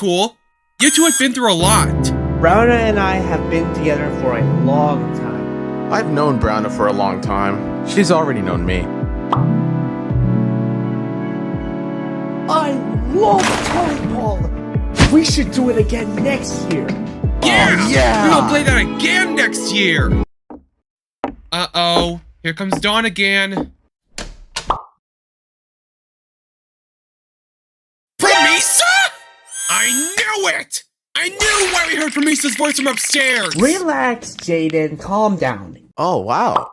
cool. You two have been through a lot. Browna and I have been together for a long time. I've known Browna for a long time. She's already known me. I love toy ball. We should do it again next year. Yeah! Oh, yeah! We will play that again next year! Uh-oh. Here comes Dawn again. Pramisa?! I knew it! I knew why we heard Pramisa's voice from upstairs! Relax, Jaden. Calm down. Oh, wow.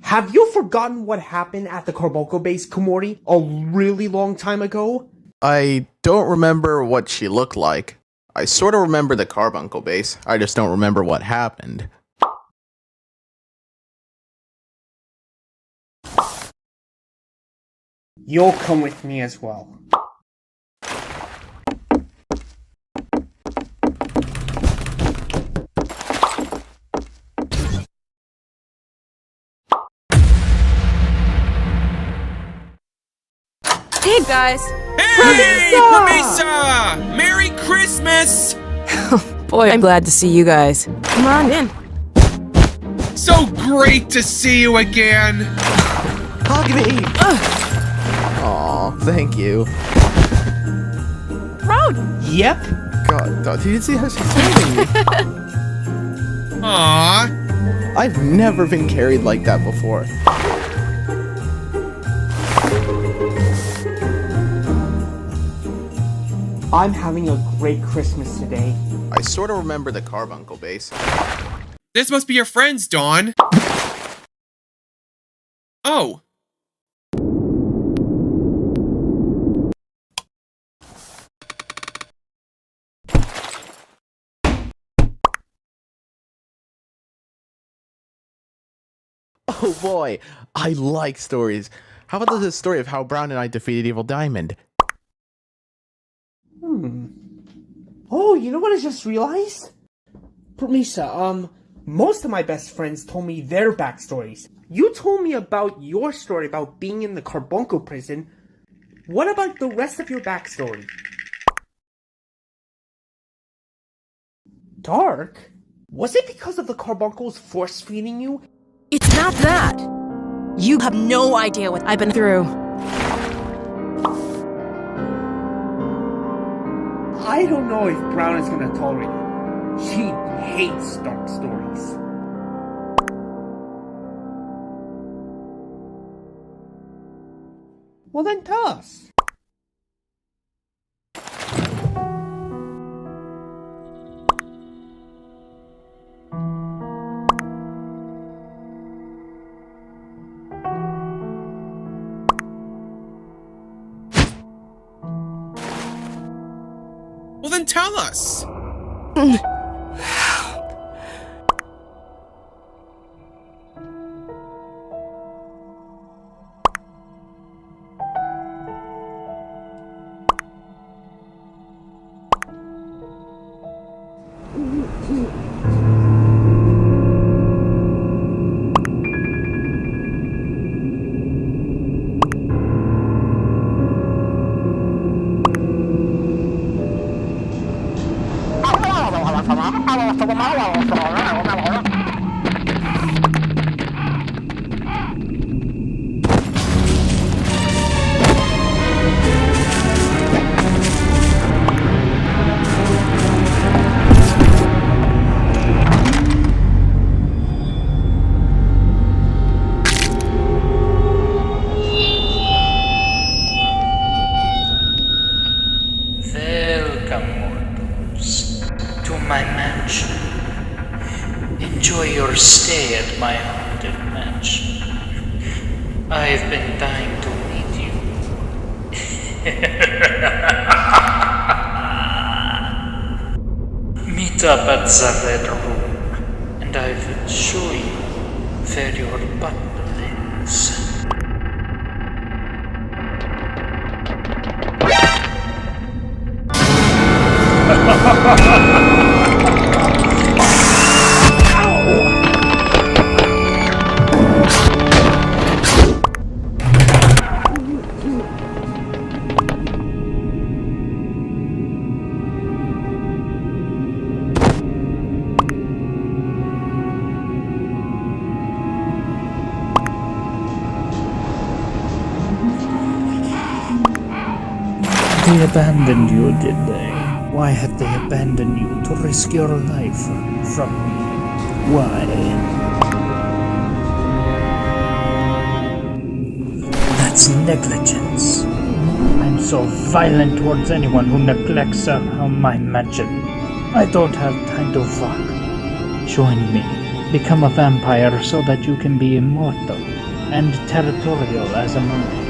Have you forgotten what happened at the Carbuncle base, Kumori, a really long time ago? I don't remember what she looked like. I sort of remember the Carbuncle base. I just don't remember what happened. You'll come with me as well. Hey guys! Hey! Pramisa! Merry Christmas! Boy, I'm glad to see you guys. Come on in. So great to see you again! Hug me! Aw, thank you. Proud! Yep. God, did you see how she's holding me? Aww. I've never been carried like that before. I'm having a great Christmas today. I sort of remember the Carbuncle base. This must be your friends, Dawn. Oh. Oh boy, I like stories. How about this story of how Brown and I defeated Evil Diamond? Oh, you know what I just realized? Pramisa, most of my best friends told me their backstories. You told me about your story about being in the Carbuncle prison. What about the rest of your backstory? Dark? Was it because of the Carbuncles force-feeding you? It's not that! You have no idea what I've been through. I don't know if Brown is gonna tolerate it. She hates dark stories. Well then tell us. Well then tell us. Enjoy your stay at my haunted mansion. I've been dying to meet you. Meet up at the Red Room, and I will show you where your butt is. They abandoned you, did they? Why had they abandoned you to risk your life from me? Why? That's negligence. I'm so violent towards anyone who neglects my mansion. I don't have time to fuck. Join me. Become a vampire so that you can be immortal and territorial as am I.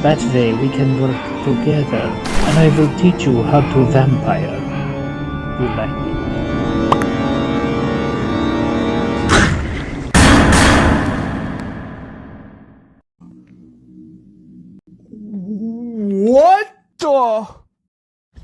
That way we can work together, and I will teach you how to vampire. You like it? What the?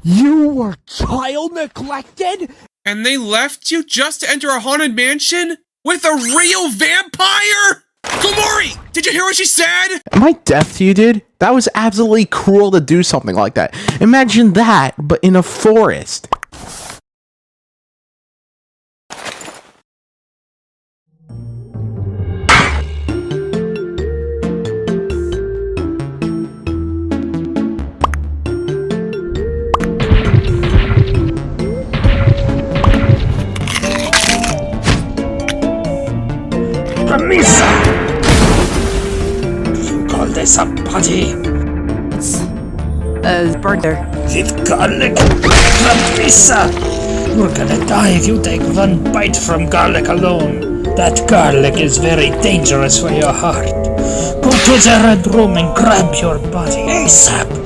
You were child neglected? And they left you just to enter a haunted mansion? With a real vampire? Komori! Did you hear what she said? Am I deaf to you, dude? That was absolutely cruel to do something like that. Imagine that, but in a forest. Pramisa! You call this a party? Burger. With garlic? Pramisa! You're gonna die if you take one bite from garlic alone. That garlic is very dangerous for your heart. Go to the red room and grab your body ASAP!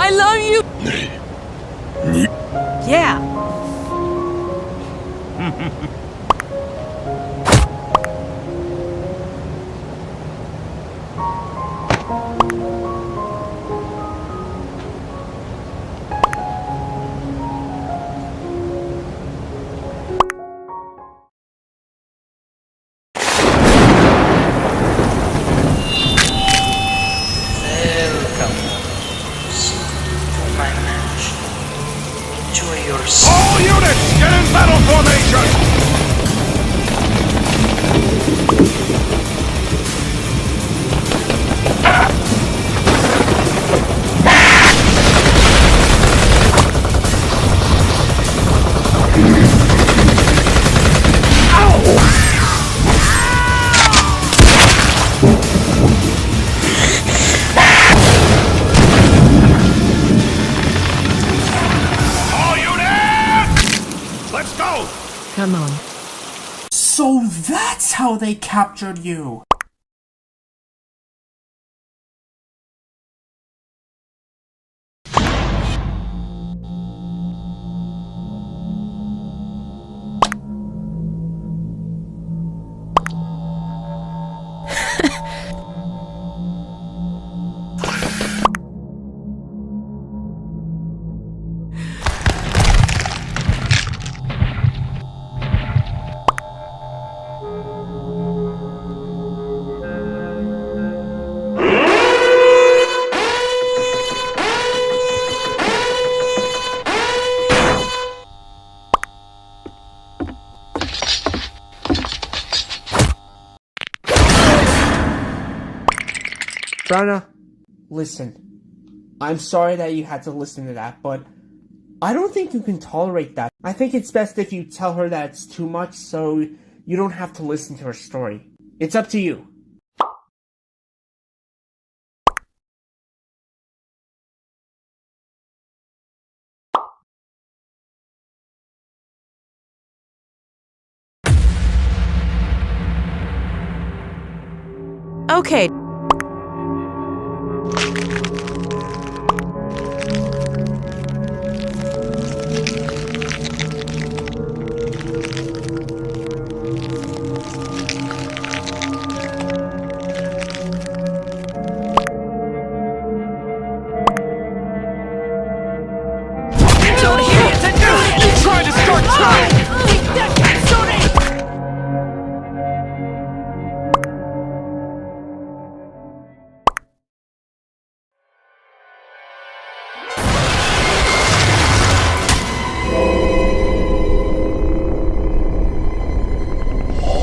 I love you! Yeah. All units, get in battle formation! Come on. So that's how they captured you! Browna, listen. I'm sorry that you had to listen to that, but I don't think you can tolerate that. I think it's best if you tell her that it's too much so you don't have to listen to her story. It's up to you. Okay.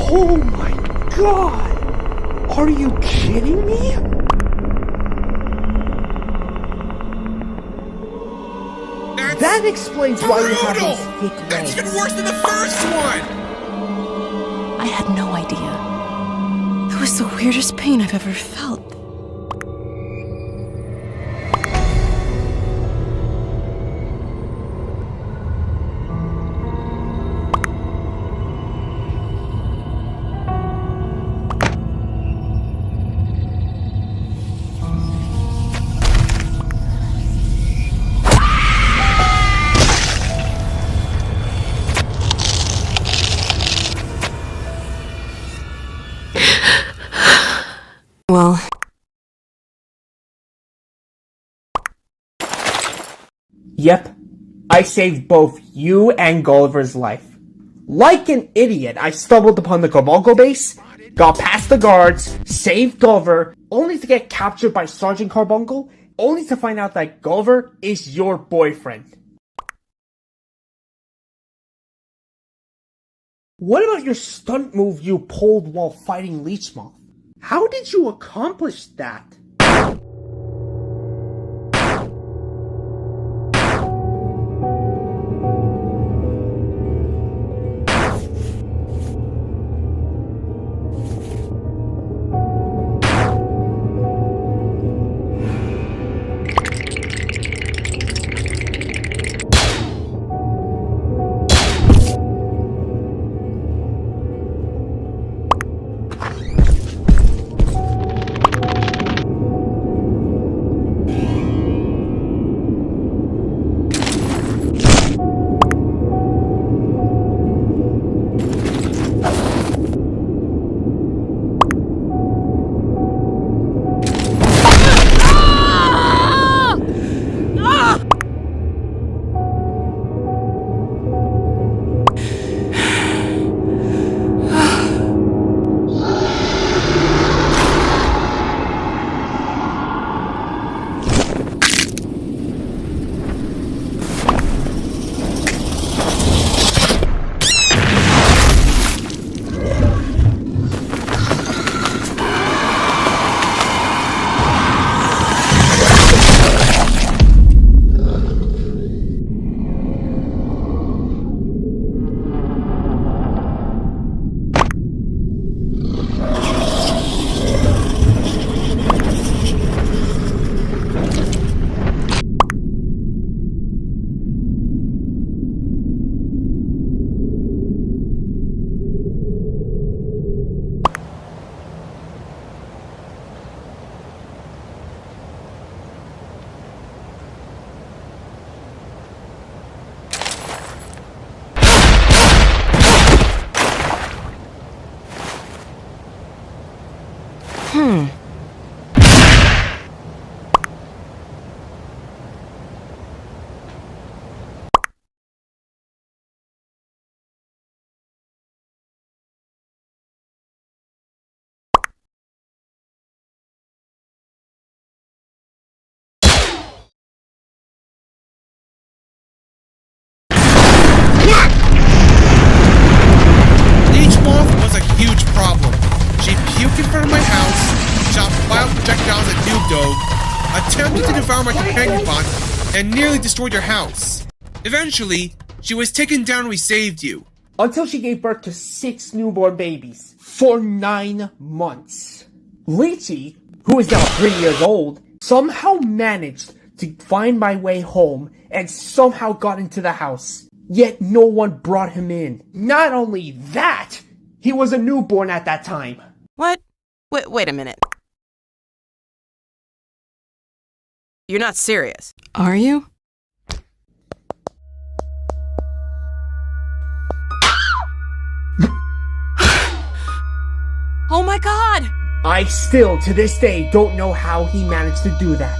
Oh my god! Are you kidding me? That explains why you have those thick That's legs. even worse than the first one! I had no idea. That was the weirdest pain I've ever felt. Well, Yep, I saved both you and Gulliver's life. Like an idiot, I stumbled upon the Carbuncle base, got past the guards, saved Gulliver, only to get captured by Sergeant Carbuncle, only to find out that Gulliver is your boyfriend. What about your stunt move you pulled while fighting Leech Moth? How did you accomplish that? attempted to devour my companion bot, and nearly destroyed your house. Eventually, she was taken down and we saved you. Until she gave birth to 6 newborn babies for 9 months. Leechy, who is now 3 years old, somehow managed to find my way home and somehow got into the house. Yet no one brought him in. Not only that, he was a newborn at that time. What? Wait a minute. You're not serious. Are you? Oh my god! I still, to this day, don't know how he managed to do that.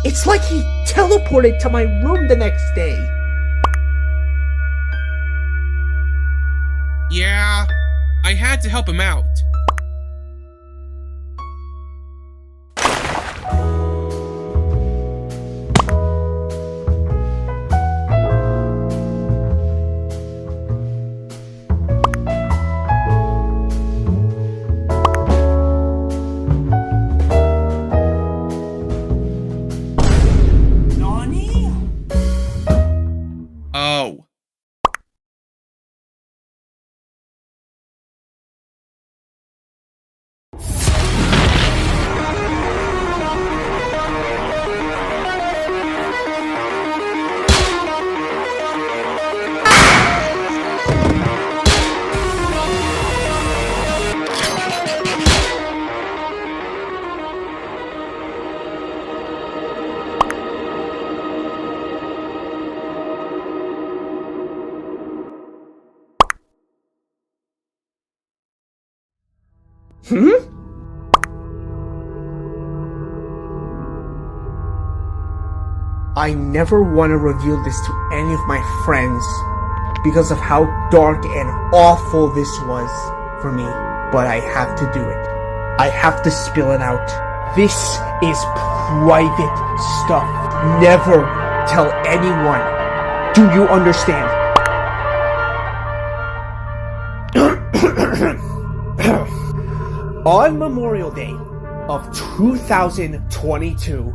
It's like he teleported to my room the next day. Yeah, I had to help him out. Oh. I never want to reveal this to any of my friends because of how dark and awful this was for me, but I have to do it. I have to spill it out. This is private stuff. Never tell anyone. Do you understand? On Memorial Day of 2022,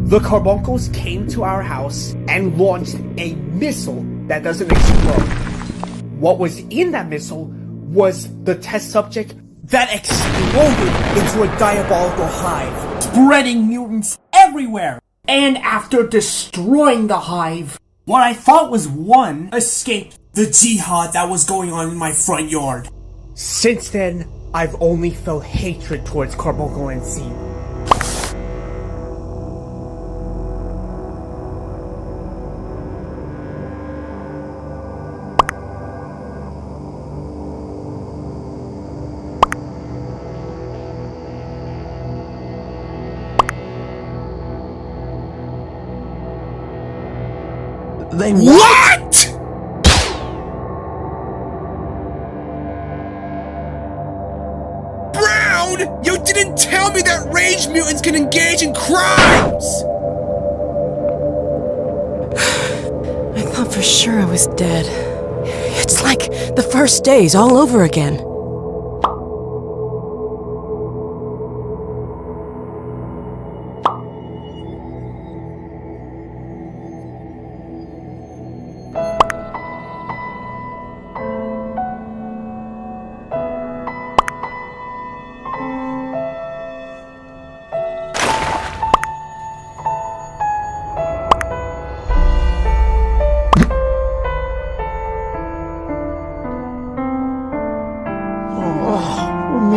the Carbuncles came to our house and launched a missile that doesn't explode. What was in that missile was the test subject that exploded into a diabolical hive, spreading mutants everywhere. And after destroying the hive, what I thought was one escaped the jihad that was going on in my front yard. Since then, I've only felt hatred towards Carbuncle and Seed. They What?! Brown! You didn't tell me that Raig Mutants can engage in crimes! I thought for sure I was dead. It's like the first days all over again.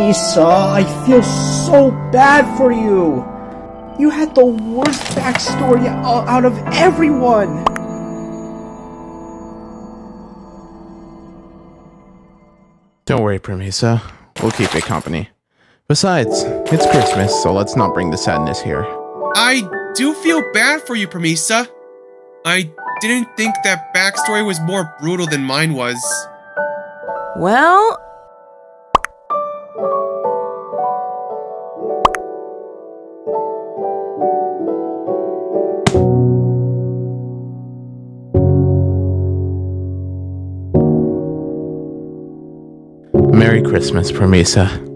Pramisa, I feel so bad for you. You had the worst backstory out of everyone. Don't worry, Pramisa. We'll keep it company. Besides, it's Christmas, so let's not bring the sadness here. I do feel bad for you, Pramisa. I didn't think that backstory was more brutal than mine was. Well, Merry Christmas, Pramisa.